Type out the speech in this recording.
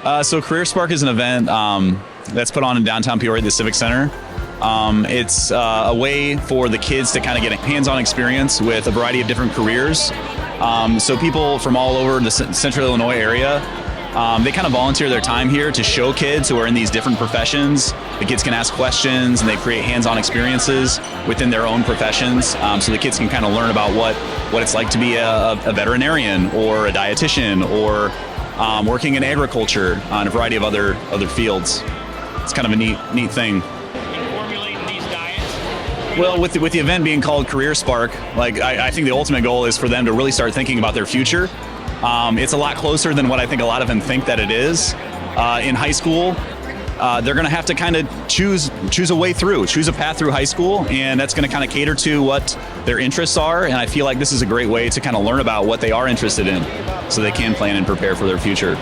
So Career Spark is an event that's put on in downtown Peoria at the Civic Center. It's a way for the kids to kind of get a hands-on experience with a variety of different careers. So people from all over the central Illinois area, they kind of volunteer their time here to show kids who are in these different professions. The kids can ask questions and they create hands-on experiences within their own professions. So the kids can kind of learn about what it's like to be a veterinarian or a dietitian or working in agriculture on a variety of other fields. It's kind of a neat thing. Formulating these diets? Well, with the event being called Career Spark, like I think the ultimate goal is for them to really start thinking about their future. It's a lot closer than what I think a lot of them think that it is. In high school, they're going to have to kind of choose a way through, choose a path through high school, and that's going to kind of cater to what their interests are. And I feel like this is a great way to kind of learn about what they are interested in so they can plan and prepare for their future.